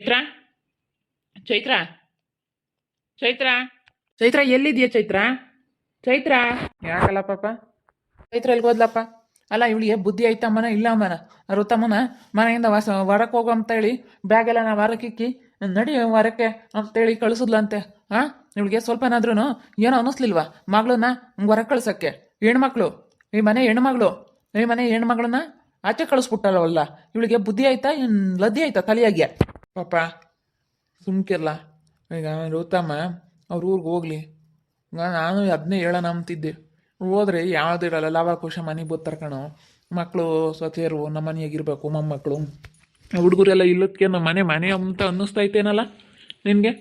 ಚೈತ್ರ ಚೈತ್ರ ಚೈತ್ರ ಚೈತ್ರ ಎಲ್ಲಿದ್ಯಾ ಚೈತ್ರ ಚೈತ್ರ ಯಾಕಲ್ಲ ಪಾಪ. ಚೈತ್ರ ಎಲ್ಗೆ ಹೋದ್ಲಪ್ಪ? ಅಲ್ಲ ಇವಳಿಗೆ ಬುದ್ಧಿ ಐತಮ್ಮನ ಇಲ್ಲ ಅಮ್ಮನ ರುತ್ತಮ್ಮನ ಮನೆಯಿಂದ ಹೊರಕ್ಕೆ ಹೋಗು ಅಂತೇಳಿ ಬ್ಯಾಗ್ ಎಲ್ಲ ನಾವು ಹೊರಕ್ಕಿಕ್ಕಿ ನಡಿ ಹೊರಕ್ಕೆ ಅಂತೇಳಿ ಕಳಿಸಿದ್ಲಂತೆ. ಇವಳಿಗೆ ಸ್ವಲ್ಪನಾದ್ರೂ ಏನೋ ಅನ್ನಿಸ್ಲಿಲ್ವಾ ಮಗಳನ್ನ ಹೊರಗೆ ಕಳ್ಸಕ್ಕೆ? ಹೆಣ್ಮಕ್ಳು, ಈ ಮನೆ ಹೆಣ್ಮಗಳು, ಈ ಮನೆ ಹೆಣ್ಮಗಳನ್ನ ಆಚೆ ಕಳಿಸ್ಬಿಟ್ಟಲ್ವಲ್ಲ. ಇವಳಿಗೆ ಬುದ್ಧಿ ಆಯ್ತಾ ಲದ್ದಿ ಆಯ್ತಾ ತಲೆಯಾಗ್ಯ? ಪಾಪ ಸುಮ್ಕಿರ್ಲ. ಈಗ ರುತ್ತಮ್ಮ ಅವ್ರ ಊರಿಗೆ ಹೋಗ್ಲಿ. ನಾನು ಅದನ್ನೇ ಹೇಳೋಣ ಅಂತಿದ್ದೆ. ಹೋದ್ರೆ ಯಾವುದಿರಲ್ಲ ಲವಾಕುಶ ಮನೆಗೆ ಬೋತ್ತಾರೆ ಕಣೋ. ಮಕ್ಕಳು ಸೊಸೆಯರು ನಮ್ಮ ಮನೆಯಾಗಿರ್ಬೇಕು, ಮೊಮ್ಮಕ್ಕಳು ಹುಡುಗರೆಲ್ಲ ಇಲ್ಲದಕ್ಕೆ ನಮ್ಮ ಮನೆ ಅಂತ ಅನ್ನಿಸ್ತೈತೇನಲ್ಲ ನಿನಗೆ?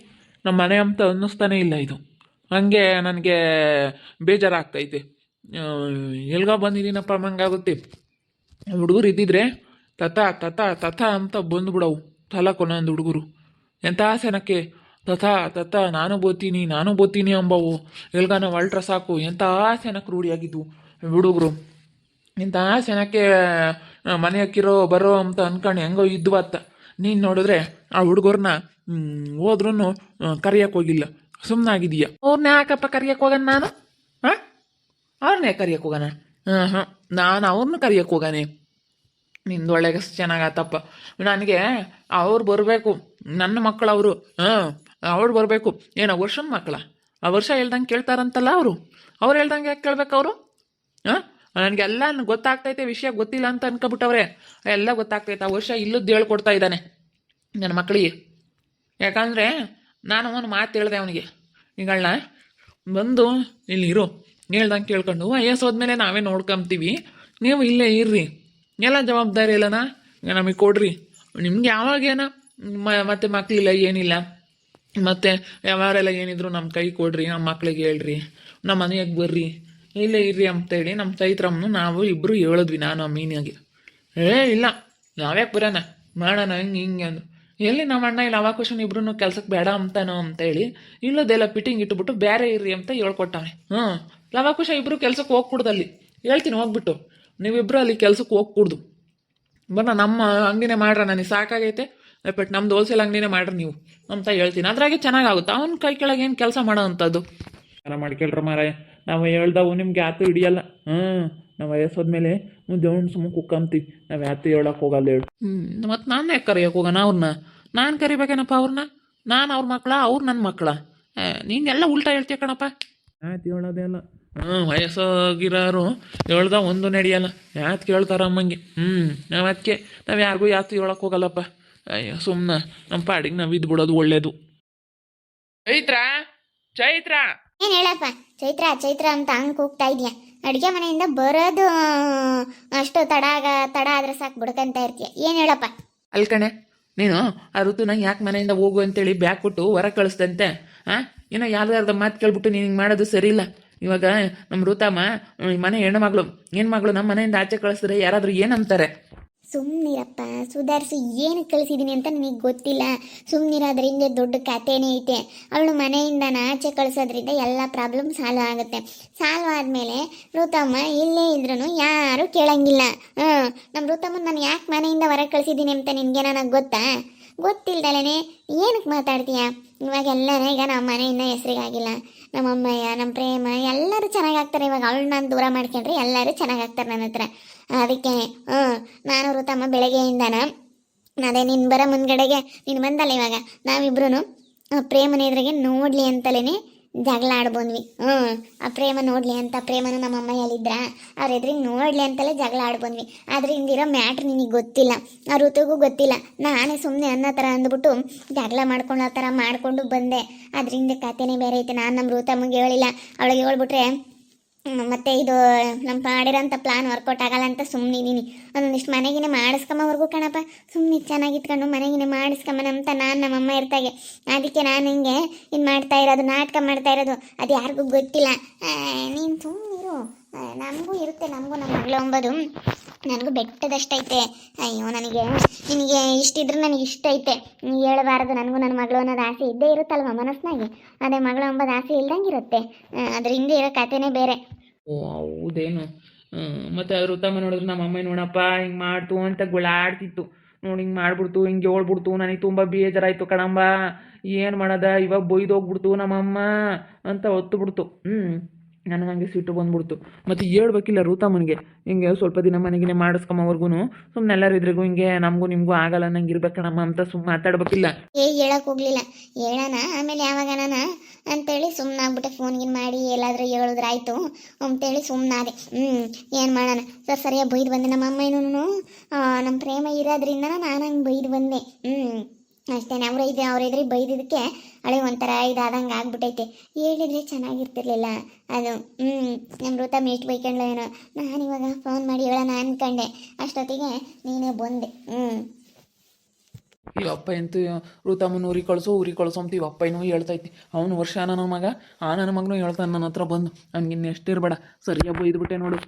ನಮ್ಮ ಮನೆ ಅಂತ ಅನ್ನಿಸ್ತಾನೆ ಇಲ್ಲ ಇದು. ಹಂಗೆ ನನಗೆ ಬೇಜಾರಾಗ್ತೈತೆ. ಎಲ್ಗ ಬಂದಿದ್ದೀನಪ್ಪ ಮಂಗಾಗುತ್ತೆ. ಹುಡುಗರು ಇದ್ದಿದ್ರೆ ತತ ತತ ತಥ ಅಂತ ಬಂದುಬಿಡವು ತಲಕೊಂದೊಂದು ಹುಡುಗರು. ಎಂಥ ಸೆನಕ್ಕೆ ತಥ ತಥ ನಾನು ಬೋತೀನಿ ಅಂಬವು. ಎಲ್ಗಾನ ಹೊಲ್ಟ್ರ ಸಾಕು ಎಂಥ ಸೆನಕ್ಕೆ ರೂಢಿಯಾಗಿದ್ವು ಹುಡುಗರು. ಇಂಥ ಸೆನಕ್ಕೆ ಮನೆ ಹಾಕಿರೋ ಬರೋ ಅಂತ ಅನ್ಕೊಂಡು ಹೆಂಗೋ ಇದ್ವತ್ತ. ನೀನು ನೋಡಿದ್ರೆ ಆ ಹುಡುಗರನ್ನ ಹೋದ್ರೂ ಕರಿಯಕ್ಕೆ ಹೋಗಿಲ್ಲ, ಸುಮ್ಮನಾಗಿದೀಯ. ಅವ್ರನ್ನ ಯಾಕಪ್ಪ ಕರಿಯಕ್ಕೆ ಹೋಗೋಣ ನಾನು? ಅವ್ರನ್ನೇ ಕರಿಯಕ್ಕೆ ಹೋಗೋಣ? ನಾನು ಅವ್ರನ್ನ ಕರಿಯಕ್ಕೆ ಹೋಗಾನೆ. ನಿಂದು ಒಳ್ಳೆಗೆ ಚೆನ್ನಾಗತ್ತಪ್ಪ. ನನಗೆ ಅವ್ರು ಬರಬೇಕು, ನನ್ನ ಮಕ್ಕಳು ಅವರು. ಅವ್ರು ಬರಬೇಕು. ಏನೋ ವರ್ಷದ ಮಕ್ಕಳ? ಆ ವರ್ಷ ಹೇಳ್ದಂಗೆ ಕೇಳ್ತಾರಂತಲ್ಲ ಅವರು. ಅವ್ರು ಹೇಳ್ದಂಗೆ ಯಾಕೆ ಕೇಳ್ಬೇಕು ಅವರು? ನನಗೆಲ್ಲ ಗೊತ್ತಾಗ್ತೈತೆ, ವಿಷಯ ಗೊತ್ತಿಲ್ಲ ಅಂತ ಅನ್ಕೊಬಿಟ್ಟವ್ರೆ. ಎಲ್ಲ ಗೊತ್ತಾಗ್ತೈತೆ. ಆ ವರ್ಷ ಇಲ್ಲದ್ದು ಹೇಳ್ಕೊಡ್ತಾ ಇದ್ದಾನೆ ನನ್ನ ಮಕ್ಕಳಿಗೆ. ಯಾಕಂದರೆ ನಾನು ಒಂದು ಮಾತು ಹೇಳಿದೆ ಅವನಿಗೆ, ಈಗಳನ್ನ ಬಂದು ಇಲ್ಲಿ ಇರು, ಹೇಳ್ದಂಗೆ ಕೇಳ್ಕೊಂಡು ವಯಸ್ಸೋದ್ಮೇಲೆ ನಾವೇ ನೋಡ್ಕೊಂತೀವಿ, ನೀವು ಇಲ್ಲೇ ಇರ್ರಿ, ಎಲ್ಲ ಜವಾಬ್ದಾರಿ ಇಲ್ಲನಾ ನಮಗೆ ಕೊಡ್ರಿ. ನಿಮ್ಗೆ ಯಾವಾಗೇನ ಮತ್ತೆ ಮಕ್ಕಳಿಲ್ಲ ಏನಿಲ್ಲ, ಮತ್ತು ಯಾವಾರೆಲ್ಲ ಏನಿದ್ರು ನಮ್ಮ ಕೈ ಕೊಡ್ರಿ, ನಮ್ಮ ಮಕ್ಳಿಗೆ ಹೇಳ್ರಿ, ನಮ್ಮ ಮನೆಯಾಗ ಬರ್ರಿ, ಇಲ್ಲೇ ಇರ್ರಿ ಅಂತೇಳಿ ನಮ್ಮ ಚೈತ್ರಮ್ಮನು ನಾವು ಇಬ್ಬರು ಹೇಳಿದ್ವಿ, ನಾನು ಆ ಮೀನಿಯಾಗೆ. ಇಲ್ಲ ನಾವ್ಯಾಕೆ ಬರೋಣ, ಮಾಡೋಣ ಹಿಂಗೆ ಅಂದರು. ಎಲ್ಲಿ ನಮ್ಮ ಅಣ್ಣ ಇಲ್ಲ ಅವಾಕುಶನ್ ಇಬ್ರು ಕೆಲ್ಸಕ್ಕೆ ಬೇಡ ಅಂತಾನೋ ಅಂತೇಳಿ ಇಲ್ಲದೆಲ್ಲ ಫಿಟ್ಟಿಂಗ್ ಇಟ್ಬಿಟ್ಟು ಬೇರೆ ಇರ್ರಿ ಅಂತ ಹೇಳ್ಕೊಟ್ಟವನೆ. ಲವಾಕುಶ ಇಬ್ಬರು ಕೆಲ್ಸಕ್ಕೆ ಹೋಗ್ಕೊಡ್ದಲ್ಲಿ ಹೇಳ್ತೀನಿ, ಹೋಗ್ಬಿಟ್ಟು ನೀವಿಬ್ಬರು ಅಲ್ಲಿ ಕೆಲ್ಸಕ್ಕೆ ಹೋಗ್ಕೂಡ್ದು, ಬನ್ನ ನಮ್ಮ ಅಂಗಡಿನೇ ಮಾಡ್ರ, ನನಗೆ ಸಾಕಾಗೈತೆ, ಬಟ್ ನಮ್ದು ಹೋಲ್ಸೇಲ್ ಅಂಗಡಿನೇ ಮಾಡ್ರಿ ನೀವು ಅಂತ ಹೇಳ್ತೀನಿ. ಅದ್ರಾಗೆ ಚೆನ್ನಾಗಾಗುತ್ತೆ. ಅವ್ನ ಕೈ ಕೆಳಗೆ ಏನು ಕೆಲಸ ಮಾಡೋ ಅಂಥದ್ದು ಎಲ್ಲ ಮಾಡ್ಕೊಳ್ರ ಮಾರಾಯ. ನಾವು ಹೇಳ್ದವು ನಿಮ್ಗೆ ಯಾತು ಹಿಡಿಯಲ್ಲ. ನಾವು ವಯಸ್ಸೋದ್ಮೇಲೆ ದೇವ್ನ ಸುಮ್ಮ ಕುಕ್ಕಂತೀವಿ, ನಾವು ಯಾತು ಹೇಳಕ್ಕೆ ಹೋಗಲ್ಲ ಹೇಳು. ಮತ್ತು ನಾನು ಯಾಕೆ ಕರಿಯಕ್ಕೆ ಹೋಗೋಣ ಅವ್ರನ್ನ? ನಾನು ಕರಿಬೇಕೇನಪ್ಪ ಅವ್ರನ್ನ? ನಾನು ಅವ್ರ ಮಕ್ಕಳ, ಅವ್ರು ನನ್ನ ಮಕ್ಕಳ? ನೀನೆಲ್ಲ ಉಲ್ಟಾ ಹೇಳ್ತೀಯ ಕಣಪ್ಪ. ಆಯ್ತು ಹೇಳೋದೇ ಅಲ್ಲ. ವಯಸ್ಸಾಗಿರೋರು ಹೇಳ್ದ ಒಂದು ನಡೆಯಲ್ಲ, ಯಾತ್ ಕೇಳ್ತಾರ ಅಮ್ಮಂಗೆ. ನಾವು ಅದಕ್ಕೆ ನಾವು ಯಾರಿಗೂ ಯಾತು ಹೇಳಕ್ಕೆ ಹೋಗಲ್ಲಪ್ಪ. ಅಯ್ಯೋ ಸುಮ್ಮನೆ ನಮ್ಮ ಪಾಡಿಗೆ ನಾವು ಇದ್ದು ಬಿಡೋದು ಒಳ್ಳೇದು. ಚೈತ್ರ ಚೈತ್ರ ಏನು ಹೇಳಪ್ಪ? ಚೈತ್ರ ಚೈತ್ರ ಅಂತ ಹಂಗೆ ಕೂಗ್ತಾ ಇದೆಯಾ? ಅಡುಗೆ ಮನೆಯಿಂದ ಬರೋದು ಅಷ್ಟು ತಡ ಆದ್ರೆ ಸಾಕು ಬಿಡ್ಕಂತ ಇರ್ತೀಯ. ಏನು ಹೇಳಪ್ಪ? ಅಲ್ಕಣೆ, ನೀನು ಆ ಋತುನ ಯಾಕೆ ಮನೆಯಿಂದ ಹೋಗು ಅಂತೇಳಿ ಬ್ಯಾಗ್ ಕೊಟ್ಟು ಹೊರಗೆ ಕಳಿಸ್ದಂತೆ. ಏನೋ ಯಾರ್ದಾರ್ದ ಮಾತು ಕೇಳ್ಬಿಟ್ಟು ನೀನು ಹಿಂಗೆ ಮಾಡೋದು ಸರಿ ಇಲ್ಲ. ಇವಾಗ ನಮ್ಮ ಋತಮ್ಮ ಮನೆ ಹೆಣ್ಣು ಮಗಳು ನಮ್ಮ ಮನೆಯಿಂದ ಆಚೆ ಕಳಿಸಿದ್ರೆ ಯಾರಾದರೂ ಏನಂತಾರೆ? ಸುಮ್ಮನಿರಪ್ಪ, ಸುಧಾರಿಸಿ ಏನು ಕಳಿಸಿದ್ದೀನಿ ಅಂತ ನಿನಗೆ ಗೊತ್ತಿಲ್ಲ. ಸುಮ್ಮನಿರೋದ್ರಿಂದ ದೊಡ್ಡ ಕಥೆನೇ ಐತೆ. ಅವಳು ಮನೆಯಿಂದ ಆಚೆ ಕಳಿಸೋದ್ರಿಂದ ಎಲ್ಲ ಪ್ರಾಬ್ಲಮ್ ಸಾಲ್ವ್ ಆಗುತ್ತೆ. ಸಾಲ್ವ್ ಆದಮೇಲೆ ಋತಮ್ಮ ಇಲ್ಲೇ ಇದ್ರೂ ಯಾರೂ ಕೇಳಂಗಿಲ್ಲ. ನಮ್ಮ ಋತಮ್ಮನ ನಾನು ಯಾಕೆ ಮನೆಯಿಂದ ಹೊರಗೆ ಕಳಿಸಿದ್ದೀನಿ ಅಂತ ನಿನಗೆ ನನಗೆ ಗೊತ್ತಾ? ಗೊತ್ತಿಲ್ದಲೇ ಏನಕ್ಕೆ ಮಾತಾಡ್ತೀಯ? ಇವಾಗೆಲ್ಲನೇ ಈಗ ನಮ್ಮ ಮನೆಯಿಂದ ಹೆಸರಿಗಾಗಿಲ್ಲ. ನಮ್ಮ ಅಮ್ಮಯ್ಯ, ನಮ್ಮ ಪ್ರೇಮ ಎಲ್ಲರೂ ಚೆನ್ನಾಗಾಗ್ತಾರೆ. ಇವಾಗ ಅವಳು ನಾನು ದೂರ ಮಾಡ್ಕೊಂಡ್ರೆ ಎಲ್ಲರೂ ಚೆನ್ನಾಗಾಗ್ತಾರೆ ನನ್ನ ಹತ್ರ. ಅದಕ್ಕೆ ನಾನು ಋತಮ್ಮ ಬೆಳಗ್ಗೆಯಿಂದನ ಅದೇ ನೀನು ಬರೋ ಮುಂದ್ಗಡೆಗೆ ನೀನು ಬಂದಲ್ಲ, ಇವಾಗ ನಾವಿಬ್ರು ಪ್ರೇಮನ ಎದುರಿಗೆ ನೋಡಲಿ ಅಂತಲೇ ಜಗಳ ಆಡ್ಬಂದ್ವಿ. ಆ ಪ್ರೇಮ ನೋಡಲಿ ಅಂತ, ಪ್ರೇಮನು ನಮ್ಮ ಅಮ್ಮಯ್ಯಲ್ಲಿದ್ರ ಅವ್ರ ಎದುರಿಗೆ ನೋಡಲಿ ಅಂತಲೇ ಜಗಳ ಆಡ್ಬಂದ್ವಿ. ಆದರೆ ಹಿಂದಿರೋ ಮ್ಯಾಟ್ರ್ ನಿನಗೆ ಗೊತ್ತಿಲ್ಲ, ಆ ಋತುಗೂ ಗೊತ್ತಿಲ್ಲ. ನಾನೇ ಸುಮ್ಮನೆ ಅನ್ನೋ ಥರ ಅಂದ್ಬಿಟ್ಟು ಜಗಳ ಮಾಡ್ಕೊಂಡು ಆ ಥರ ಮಾಡಿಕೊಂಡು ಬಂದೆ. ಅದರಿಂದ ಕತೆನೇ ಬೇರೆ ಐತೆ. ನಾನು ನಮ್ಮ ಋತಮ್ಮಗೆ ಹೇಳಿಲ್ಲ, ಅವಳಿಗೆ ಹೇಳ್ಬಿಟ್ರೆ ಮತ್ತೆ ಇದು ನಮ್ಮ ಮಾಡಿರೋಂಥ ಪ್ಲಾನ್ ವರ್ಕೌಟ್ ಆಗಲ್ಲ ಅಂತ ಸುಮ್ಮನಿದ್ದೀನಿ. ಒಂದೊಂದಿಷ್ಟು ಮನೆಗಿನೇ ಮಾಡಿಸ್ಕೊಂಬವರೆಗೂ ಕಣಪ್ಪ, ಸುಮ್ಮನೆ ಚೆನ್ನಾಗಿತ್ಕೊಂಡು ಮನೆಗಿನೇ ಮಾಡಿಸ್ಕೊಂಬನ ಅಂತ ನಾನು ನಮ್ಮಮ್ಮ ಇರ್ತಾಗೆ. ಅದಕ್ಕೆ ನಾನು ಹಿಂಗೆ ಇದು ಮಾಡ್ತಾ ಇರೋದು, ನಾಟಕ ಮಾಡ್ತಾ ಇರೋದು. ಅದು ಯಾರಿಗೂ ಗೊತ್ತಿಲ್ಲ. ನೀನು ಸುಮ್ಮನಿರು, ನಮಗೂ ಇರುತ್ತೆ, ನಮಗೂ ನಮ್ಮ ಮಗಳು ಅಂಬೋದು ನನಗೂ ಬೆಟ್ಟದಷ್ಟೈತೆ. ಅಯ್ಯೋ ನಿನಗೆ ಇಷ್ಟಿದ್ರೆ ನನಗೆ ಇಷ್ಟ ಐತೆ. ನೀವು ಹೇಳಬಾರದು, ನನಗೂ ನನ್ನ ಮಗಳು ಅನ್ನೋದು ಆಸೆ ಇದ್ದೇ ಇರುತ್ತಲ್ವ ಮನಸ್ಸಿನಾಗೆ. ಅದೇ ಮಗಳು ಅಂಬೋದು ಆಸೆ ಇಲ್ದಂಗೆ ಇರುತ್ತೆ. ಅದ್ರ ಹಿಂದೆ ಇರೋ ಕಥೆನೇ ಬೇರೆ. ಓ ಹೌದೇನು? ಮತ್ತು ಋತಮ್ಮ ನೋಡಿದ್ರೆ ನಮ್ಮ ಅಮ್ಮ ನೋಡಪ್ಪ ಹಿಂಗೆ ಮಾಡ್ತು ಅಂತ ಗುಳಾಡ್ತಿತ್ತು. ನೋಡಿ ಹಿಂಗೆ ಮಾಡ್ಬಿಡ್ತು, ಹಿಂಗೆ ಹೇಳ್ಬಿಡ್ತು, ನನಗೆ ತುಂಬ ಬೇಜಾರಾಯಿತು ಕಣಂಬ. ಏನು ಮಾಡೋದ, ಇವಾಗ ಬೈದೋಗ್ಬಿಡ್ತು ನಮ್ಮಮ್ಮ ಅಂತ ಹೊತ್ತು ಬಿಡ್ತು. ನನಗೆ ಹಂಗೆ ಸಿಟ್ಟು ಬಂದ್ಬಿಡ್ತು. ಮತ್ತು ಹೇಳ್ಬೇಕಿಲ್ಲ ರೂತಮ್ಮನಿಗೆ, ಹಿಂಗೆ ಸ್ವಲ್ಪ ದಿನ ಮನೆಗಿನೇ ಮಾಡಿಸ್ಕೊಂಬವರ್ಗು ಸುಮ್ಮನೆ ಎಲ್ಲರೂ ಇದ್ರಿಗೂ ಹಿಂಗೆ ನಮಗೂ ನಿಮಗೂ ಆಗಲ್ಲ ನಂಗೆ ಇರ್ಬೇಕು ಕಣಮ್ಮ ಅಂತ ಸುಮ್ಮನೆ ಮಾತಾಡ್ಬೇಕಿಲ್ಲ. ಹೇಳಕ್ ಹೋಗ್ಲಿಲ್ಲ, ಹೇಳೋಣ ಆಮೇಲೆ ಯಾವಾಗನ ಅಂತೇಳಿ ಸುಮ್ಮನಾಗ್ಬಿಟ್ಟೆ. ಫೋನ್ಗಿನ್ ಮಾಡಿ ಎಲ್ಲಾದ್ರೂ ಹೇಳಿದ್ರಾಯ್ತು ಅಂತೇಳಿ ಸುಮ್ಮನಾದೆ. ಏನು ಮಾಡೋಣ, ಸರಿಯಾಗಿ ಬೈದು ಬಂದೆ. ನಮ್ಮ ಅಮ್ಮ ಏನೂ ನಮ್ಮ ಪ್ರೇಮ ಇರೋದ್ರಿಂದ ನಾನು ಹಂಗೆ ಬೈದು ಬಂದೆ. ಅಷ್ಟೇ, ಅವ್ರ ಬೈದಿದ್ದಕ್ಕೆ ಹಳೆ ಒಂಥರ ಇದಾದಂಗೆ ಆಗ್ಬಿಟ್ಟೈತೆ. ಹೇಳಿದ್ರೆ ಚೆನ್ನಾಗಿರ್ತಿರ್ಲಿಲ್ಲ ಅದು. ನಮ್ಮ ಋತ ಎಷ್ಟು ಬೈಕೊಂಡ್ಲ ಏನೋ. ನಾನಿವಾಗ ಫೋನ್ ಮಾಡಿ ಹೇಳೋಣ ಅನ್ಕೊಂಡೆ, ಅಷ್ಟೊತ್ತಿಗೆ ನೀನೇ ಬಂದೆ. ಈ ಅಪ್ಪ ಎಂತೂ ರೂತಮ್ಮನ ಊರಿಗೆ ಕಳಿಸೋ ಅಂತ ಇವ ಅಪ್ಪ ಏನೋ ಹೇಳ್ತೈತಿ. ಅವನು ವರ್ಷ ನನ್ನ ಮಗ, ನನ್ನ ಮಗನೂ ಹೇಳ್ತಾನೆ ನನ್ನ ಹತ್ರ ಬಂದು. ಹಂಗಿನ್ನು ಎಷ್ಟಿರ್ಬೇಡ, ಸರಿಯಾಗಿ ಬೈದ್ಬಿಟ್ಟೆ ನೋಡು.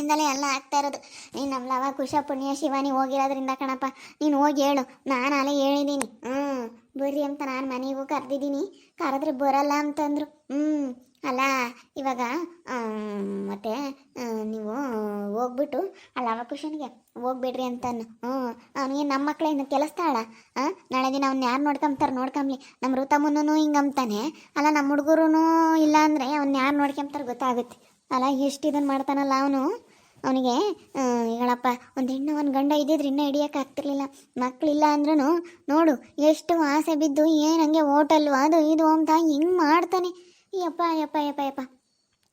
ಇಂದಲೇ ಎಲ್ಲ ಆಗ್ತಾ ಇರೋದು. ನೀನು ನಮ್ಮ ಲವ ಕುಶ ಪುಣ್ಯ ಶಿವಾನಿ ಹೋಗಿರೋದ್ರಿಂದ ಕಣಪ್ಪ. ನೀನು ಹೋಗಿ ಹೇಳು, ನಾನು ಅಲ್ಲೇ ಹೇಳಿದ್ದೀನಿ. ಬರ್ರಿ ಅಂತ ನಾನು ಮನೆಗೂ ಕರೆದಿದ್ದೀನಿ. ಕರೆದ್ರೆ ಬರಲ್ಲ ಅಂತಂದ್ರು. ಅಲ್ಲ ಇವಾಗ ಮತ್ತೆ ನೀವು ಹೋಗ್ಬಿಟ್ಟು ಅಲ್ಲ ಅವಕುಶನಿಗೆ ಹೋಗ್ಬಿಡ್ರಿ ಅಂತಾನು. ಅವನಿಗೆ ನಮ್ಮ ಮಕ್ಕಳೇನು ಕೆಲಸ್ತಾಳ. ನಾಳೆ ದಿನ ಅವ್ನು ಯಾರು ನೋಡ್ಕೊಂಬ್ಲಿ. ನಮ್ಮ ಋತಮ್ಮನೂ ಹಿಂಗಂತಾನೆ ಅಲ್ಲ, ನಮ್ಮ ಹುಡುಗರು ಇಲ್ಲ ಅಂದರೆ ಅವ್ನು ಯಾರು ನೋಡ್ಕೊಂತಾರೆ ಗೊತ್ತಾಗುತ್ತೆ ಅಲ್ಲ. ಎಷ್ಟು ಇದನ್ನು ಮಾಡ್ತಾನಲ್ಲ ಅವನಿಗೆ. ಹೇಳಪ್ಪ, ಒಂದು ಹೆಣ್ಣು ಒಂದು ಗಂಡ ಇದ್ದಿದ್ರೆ ಇನ್ನೂ ಹಿಡಿಯೋಕ್ಕಾಗ್ತಿರ್ಲಿಲ್ಲ. ಮಕ್ಕಳಿಲ್ಲ ಅಂದ್ರೂ ನೋಡು ಎಷ್ಟು ಆಸೆ ಬಿದ್ದು ಏನು ಹಂಗೆ ಹೋಟೆಲ್ಲು ಅದು ಇದು ಅಂತ ಹಿಂಗೆ ಮಾಡ್ತಾನೆ. ಯಪ್ಪ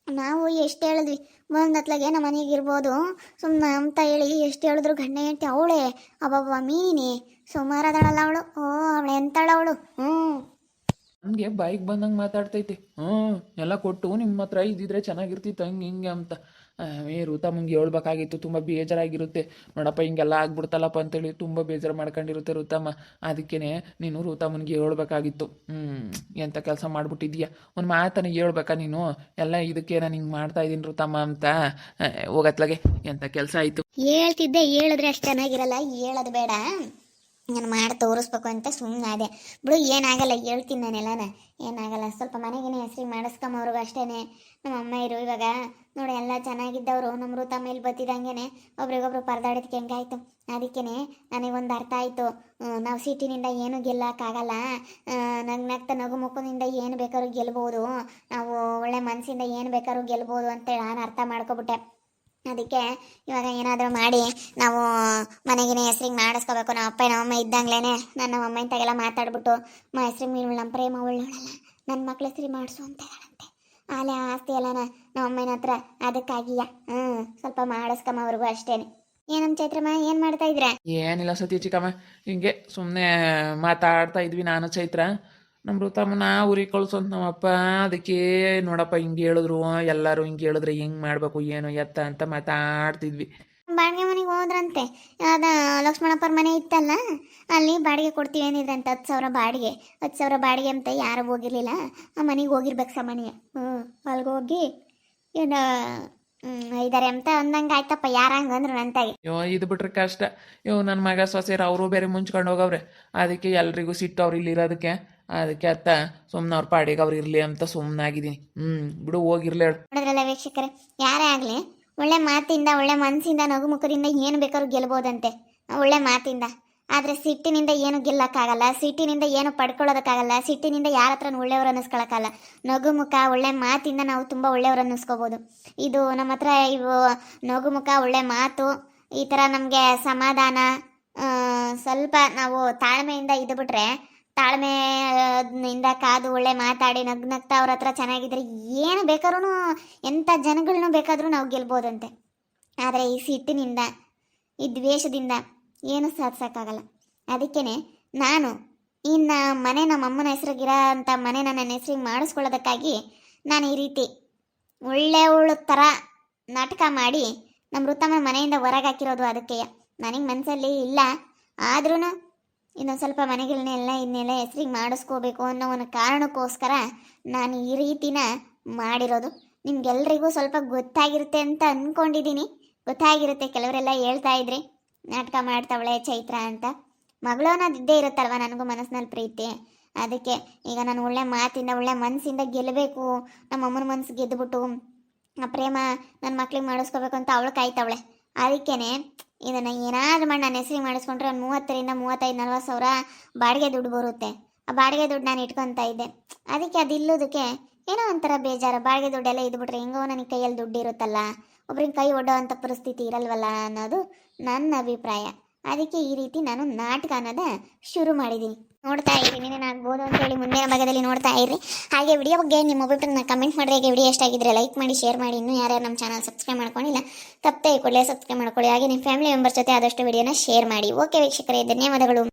ನಾವು ಎಷ್ಟು ಹೇಳಿದ್ವಿ, ಒಂದತ್ಲಾಗೆ ನಮ್ಮ ಮನೆಗೆ ಇರ್ಬೋದು ಸುಮ್ಮನೆ ಅಂತ ಹೇಳಿ ಎಷ್ಟು ಹೇಳಿದ್ರು ಗಂಡ ಹೆಂಡತಿ ಅವಳೇ ಅಬ್ಬಬ್ಬ ಮೀನಿ ಸುಮಾರದಳಲ್ಲ ಅವಳು. ಅವಳು ಎಂತಾಳ ಅವಳು. ನನಗೆ ಬಾಯಿಗೆ ಬಂದಂಗೆ ಮಾತಾಡ್ತೈತಿ. ಎಲ್ಲ ಕೊಟ್ಟು ನಿಮ್ಮ ಹತ್ರ ಇದ್ದಿದ್ರೆ ಚೆನ್ನಾಗಿರ್ತಿತ್ತು ಹಿಂಗೆ ಅಂತ. ಋತಮ್ಮಂಗೆ ಹೇಳ್ಬೇಕಾಗಿತ್ತು. ತುಂಬ ಬೇಜಾರಾಗಿರುತ್ತೆ ನೋಡಪ್ಪ, ಹಿಂಗೆಲ್ಲ ಆಗ್ಬಿಡ್ತಲ್ಲಪ್ಪ ಅಂತೇಳಿ ತುಂಬ ಬೇಜಾರು ಮಾಡ್ಕೊಂಡಿರುತ್ತೆ ಋತಮ್ಮ. ಅದಕ್ಕೇ ನೀನು ಋತಮ್ಮನಿಗೆ ಹೇಳ್ಬೇಕಾಗಿತ್ತು. ಎಂಥ ಕೆಲಸ ಮಾಡಿಬಿಟ್ಟಿದ್ಯಾ, ಒಂದು ಮಾತನ್ನ ಹೇಳ್ಬೇಕಾ ನೀನು? ಎಲ್ಲ ಇದಕ್ಕೆ ನಾನು ಹಿಂಗೆ ಮಾಡ್ತಾಯಿದ್ದೀನಿ ಋತಮ್ಮ ಅಂತ ಹೋಗತ್ಲಾಗೆ ಎಂಥ ಕೆಲಸ ಆಯಿತು. ಹೇಳ್ತಿದ್ದೆ, ಹೇಳಿದ್ರೆ ಅಷ್ಟು ಚೆನ್ನಾಗಿರಲ್ಲ, ಹೇಳೋದು ಬೇಡ. ನಾನು ಮಾಡಿ ತೋರಿಸ್ಬೇಕು ಅಂತ ಸುಮ್ಮನೆ ಅದೇ ಬಿಡು. ಏನಾಗಲ್ಲ, ಹೇಳ್ತೀನಿ ನಾನೆಲ್ಲನ, ಏನಾಗಲ್ಲ. ಸ್ವಲ್ಪ ಮನೆಗೇನೆ ಹೆಸ್ರಿಗೆ ಮಾಡಿಸ್ಕೊಂಬವ್ರಿಗೂ ಅಷ್ಟೇ. ನಮ್ಮ ಅಮ್ಮ ಇರು ಇವಾಗ ನೋಡಿ ಎಲ್ಲ ಚೆನ್ನಾಗಿದ್ದವರು ನಮ್ಮ ಋತ ಮೇಲೆ ಬತ್ತಿದಂಗೆ ಒಬ್ರಿಗೊಬ್ರು ಪರದಾಡೋದಕ್ಕೆ ಹೆಂಗಾಯ್ತು. ಅದಕ್ಕೇ ನನಗೊಂದು ಅರ್ಥ ಆಯಿತು. ನಾವು ಸಿಟಿನಿಂದ ಏನೂ ಗೆಲ್ಲಕ್ಕಾಗಲ್ಲ. ನಗ್ನಗ್ತಾ ನಗು ಮುಖದಿಂದ ಏನು ಬೇಕಾದ್ರೂ ಗೆಲ್ಬೋದು, ನಾವು ಒಳ್ಳೆ ಮನಸ್ಸಿಂದ ಏನು ಬೇಕಾದ್ರೂ ಗೆಲ್ಬೋದು ಅಂತೇಳಿ ನಾನು ಅರ್ಥ ಮಾಡ್ಕೊಬಿಟ್ಟೆ. ಅದಕ್ಕೆ ಇವಾಗ ಏನಾದರೂ ಮಾಡಿ ನಾವು ಮನೆಗಿನ ಹೆಸ್ರಿಗೆ ಮಾಡಿಸ್ಕೋಬೇಕು. ನಮ್ಮ ಅಪ್ಪ ನಮ್ಮಮ್ಮ ಇದ್ದಂಗ್ಲೇ ನನ್ನ ಅಮ್ಮ ಇಂತಾಗೆಲ್ಲ ಮಾತಾಡ್ಬಿಟ್ಟು ಹೆಸ್ರಿಗೆ ಮೀನು ನಮ್ಮ ಪ್ರೇಮ ಉಳ್ಳೋಳಲ್ಲ, ನನ್ನ ಮಕ್ಳ ಹೆಸ್ರಿಗೆ ಮಾಡಿಸು ಅಂತ ಹೇಳಂತೆ. ಆಲೆ ಆಸ್ತಿ ಎಲ್ಲನ ನಮ್ಮ ಅಮ್ಮನ ಹತ್ರ. ಅದಕ್ಕಾಗಿಯ ಸ್ವಲ್ಪ ಮಾಡಿಸ್ಕಮ್ಮ ಅವ್ರಿಗೂ ಅಷ್ಟೇ. ಏನಮ್ಮ ಚೈತ್ರಮ್ಮ, ಏನು ಮಾಡ್ತಾ ಇದ್ರ? ಏನಿಲ್ಲ ಸತಿ ಚಿಕ್ಕಮ್ಮ, ಹಿಂಗೆ ಸುಮ್ಮನೆ ಮಾತಾಡ್ತಾ ಇದ್ವಿ ನಾನು ಚೈತ್ರ. ನಮ್ಮ ಋತಮ್ಮನ ಊರಿಗೆ ಕಳ್ಸೋಂತ ನಮ್ಮಪ್ಪ. ಅದಕ್ಕೆ ನೋಡಪ್ಪ ಹಿಂಗೆ ಹೇಳಿದ್ರು, ಎಲ್ಲರೂ ಹಿಂಗೆ ಹೇಳಿದ್ರೆ ಹೆಂಗೆ ಮಾಡಬೇಕು ಏನು ಎತ್ತ ಅಂತ ಮಾತಾಡ್ತಿದ್ವಿ. ಬಾಡಿಗೆ ಮನೆಗೆ ಹೋದ್ರಂತೆ. ಅದ ಲಕ್ಷ್ಮಣಪ್ಪರ ಮನೆ ಇತ್ತಲ್ಲ, ಅಲ್ಲಿ ಬಾಡಿಗೆ ಕೊಡ್ತೀವಿ ಏನಿದ್ರಂತೆ. 10,000 ಬಾಡಿಗೆ. 10,000 ಬಾಡಿಗೆ ಅಂತ ಯಾರು ಹೋಗಿರ್ಲಿಲ್ಲ. ಆ ಮನೆಗೆ ಹೋಗಿರ್ಬೇಕು ಸಾಮಾನ್ಯ. ಅಲ್ಲಿಗೆ ಹೋಗಿ ಏನು ಇದ್ದಾರೆ ಅಂತ ಅಂದಂಗೆ ಆಯ್ತಪ್ಪ. ಯಾರ ಹಂಗಂದ್ರು ನಂತಾಗೆ. ಇದು ಬಿಟ್ರೆ ಕಷ್ಟ. ನನ್ನ ಮಗ ಸೊಸೆರು ಅವರು ಬೇರೆ ಮುಂಚ್ಕೊಂಡು ಹೋಗವ್ರೆ. ಅದಕ್ಕೆ ಎಲ್ರಿಗೂ ಸಿಟ್ಟು ಅವ್ರು ಇಲ್ಲಿ ಇರೋದಕ್ಕೆ. ಅದಕ್ಕೆ ಅತ್ತ ಸುಮ್ಮನೆ ಅವ್ರ ಪಾಡಿಗೆ ಅವ್ರು ಇರಲಿ ಅಂತ ಸುಮ್ಮನಾಗಿದ್ದೀನಿ. ಬಿಡು, ಹೋಗಿರ್ಲಿ ಹೇಳು. ನೋಡಿದ್ರಲ್ಲ ವೀಕ್ಷಕರೇ, ಯಾರೇ ಆಗಲಿ ಒಳ್ಳೆ ಮಾತಿಂದ ಒಳ್ಳೆ ಮನಸ್ಸಿಂದ ನಗು ಮುಖದಿಂದ ಏನು ಬೇಕಾದ್ರೂ ಗೆಲ್ಬೋದಂತೆ, ಒಳ್ಳೆ ಮಾತಿಂದ. ಆದರೆ ಸಿಟ್ಟಿನಿಂದ ಏನು ಗೆಲ್ಲಕ್ಕಾಗಲ್ಲ, ಸಿಟ್ಟಿನಿಂದ ಏನು ಪಡ್ಕೊಳ್ಳೋದಕ್ಕಾಗಲ್ಲ, ಸಿಟ್ಟಿನಿಂದ ಯಾರ ಹತ್ರ ಒಳ್ಳೆಯವ್ರು ಅನ್ನಿಸ್ಕೊಳಕ್ಕಾಗಲ್ಲ. ನಗು ಮುಖ ಒಳ್ಳೆ ಮಾತಿಂದ ನಾವು ತುಂಬ ಒಳ್ಳೆಯವ್ರು ಅನ್ನಿಸ್ಕೋಬೋದು. ಇದು ನಮ್ಮ ಹತ್ರ ಇವು ನಗು ಮುಖ ಒಳ್ಳೆ ಮಾತು ಈ ಥರ ನಮಗೆ ಸಮಾಧಾನ, ಸ್ವಲ್ಪ ನಾವು ತಾಳ್ಮೆಯಿಂದ ಇದ್ಬಿಟ್ರೆ, ತಾಳ್ಮೆಯಿಂದ ಕಾದು ಒಳ್ಳೆ ಮಾತಾಡಿ ನಗ್ನಗ್ತಾ ಅವ್ರ ಹತ್ರ ಚೆನ್ನಾಗಿದ್ರೆ ಏನು ಬೇಕಾದ್ರೂ ಎಂಥ ಜನಗಳನ್ನೂ ಬೇಕಾದರೂ ನಾವು ಗೆಲ್ಬೋದಂತೆ. ಆದರೆ ಈ ಸಿಟ್ಟಿನಿಂದ ಈ ದ್ವೇಷದಿಂದ ಏನು ಸಾಧಿಸೋಕ್ಕಾಗಲ್ಲ. ಅದಕ್ಕೇ ನಾನು ಇನ್ನು ಮನೆ ನಮ್ಮ ಅಮ್ಮನ ಹೆಸ್ರಿಗಿರೋ ಅಂಥ ಮನೆನ ನನ್ನ ಹೆಸ್ರಿಗೆ ಮಾಡಿಸ್ಕೊಳ್ಳೋದಕ್ಕಾಗಿ ನಾನು ಈ ರೀತಿ ಒಳ್ಳೆಯವಳು ಥರ ನಾಟಕ ಮಾಡಿ ನಮ್ಮ ಋತಮ್ಮ ಮನೆಯಿಂದ ಹೊರಗೆ ಹಾಕಿರೋದು. ಅದಕ್ಕೆ ನನಗೆ ಮನಸ್ಸಲ್ಲಿ ಇಲ್ಲ, ಆದ್ರೂ ಇನ್ನೊಂದು ಸ್ವಲ್ಪ ಇನ್ನೆಲ್ಲ ಹೆಸ್ರಿಗೆ ಮಾಡಿಸ್ಕೋಬೇಕು ಅನ್ನೋ ಒಂದು ಕಾರಣಕ್ಕೋಸ್ಕರ ನಾನು ಈ ರೀತಿನ ಮಾಡಿರೋದು. ನಿಮ್ಗೆಲ್ರಿಗೂ ಸ್ವಲ್ಪ ಗೊತ್ತಾಗಿರುತ್ತೆ ಅಂತ ಅಂದ್ಕೊಂಡಿದ್ದೀನಿ. ಗೊತ್ತಾಗಿರುತ್ತೆ. ಕೆಲವರೆಲ್ಲ ಹೇಳ್ತಾ ಇದ್ರಿ ನಾಟಕ ಮಾಡ್ತಾವಳೆ ಚೈತ್ರ ಅಂತ. ಮಗಳು ಅನ್ನೋದು ಇದ್ದೇ ಇರುತ್ತಲ್ವ, ನನಗೂ ಮನಸ್ಸಿನಲ್ಲಿ ಪ್ರೀತಿ. ಅದಕ್ಕೆ ಈಗ ನಾನು ಒಳ್ಳೆ ಮಾತಿಂದ ಒಳ್ಳೆ ಮನಸ್ಸಿಂದ ಗೆಲ್ಲಬೇಕು, ನಮ್ಮ ಅಮ್ಮನ ಮನಸ್ಸು ಗೆದ್ದುಬಿಟ್ಟು ಆ ಪ್ರೇಮ ನನ್ನ ಮಕ್ಳಿಗೆ ಮಾಡಿಸ್ಕೋಬೇಕು ಅಂತ ಅವಳು ಕಾಯ್ತಾವಳೆ. ಅದಕ್ಕೇ ಇದನ್ನು ಏನಾದರೂ ಮಾಡಿ ನನ್ನ ಹೆಸರಿಗೆ ಮಾಡಿಸ್ಕೊಂಡ್ರೆ ಒಂದು 30,000 ರಿಂದ 35,000 40 ಸಾವಿರ ಬಾಡಿಗೆ ದುಡ್ಡು ಬರುತ್ತೆ. ಆ ಬಾಡಿಗೆ ದುಡ್ಡು ನಾನು ಇಟ್ಕೊತಾ ಇದ್ದೆ. ಅದಕ್ಕೆ ಅದು ಇಲ್ಲೋದಕ್ಕೆ ಏನೋ ಒಂಥರ ಬೇಜಾರು. ಬಾಡಿಗೆ ದುಡ್ಡೆಲ್ಲ ಇದ್ಬಿಟ್ರೆ ಹೆಂಗೋ ನನಗೆ ಕೈಯಲ್ಲಿ ದುಡ್ಡು ಇರುತ್ತಲ್ಲ, ಒಬ್ರಿಗೆ ಕೈ ಒಡ್ಡೋ ಅಂಥ ಪರಿಸ್ಥಿತಿ ಇರಲ್ವಲ್ಲ ಅನ್ನೋದು ನನ್ನ ಅಭಿಪ್ರಾಯ. ಅದಕ್ಕೆ ಈ ರೀತಿ ನಾನು ನಾಟಕ ಅನ್ನೋದ ಶುರು ಮಾಡಿದ್ದೀನಿ. ನೋಡ್ತಾ ಇರಿ, ನೀನೇನಾಗ್ಬೋದು ಅಂತೇಳಿ ಮುಂದಿನ ಭಾಗದಲ್ಲಿ ನೋಡ್ತಾ ಇರಿ. ಹಾಗೆ ವಿಡಿಯೋ ಬಗ್ಗೆ ನಿಮ್ಮ ಒಬ್ಬೊಬ್ಬರನ್ನ ಕಮೆಂಟ್ ಮಾಡಿ. ಹಾಗೆ ವಿಡಿಯೋ ಎಷ್ಟಾಗಿದ್ರೆ ಲೈಕ್ ಮಾಡಿ, ಶೇರ್ ಮಾಡಿ. ಇನ್ನೂ ಯಾರ್ಯಾರು ನಮ್ಮ ಚಾನಲ್ ಸಬ್ಸ್ಕ್ರೈಬ್ ಮಾಡ್ಕೊಂಡಿಲ್ಲ ತಪ್ಪದೆ ಕೂಡಲೇ ಸಬ್ಸ್ಕ್ರೈಬ್ ಮಾಡ್ಕೊಳ್ಳಿ. ಹಾಗೆ ನಿಮ್ಮ ಫ್ಯಾಮಿಲಿ ಮೆಂಬರ್ಸ್ ಜೊತೆ ಆದಷ್ಟು ವಿಡಿಯೋನ ಶೇರ್ ಮಾಡಿ. ಓಕೆ ವೀಕ್ಷಕರೇ, ಧನ್ಯವಾದಗಳು.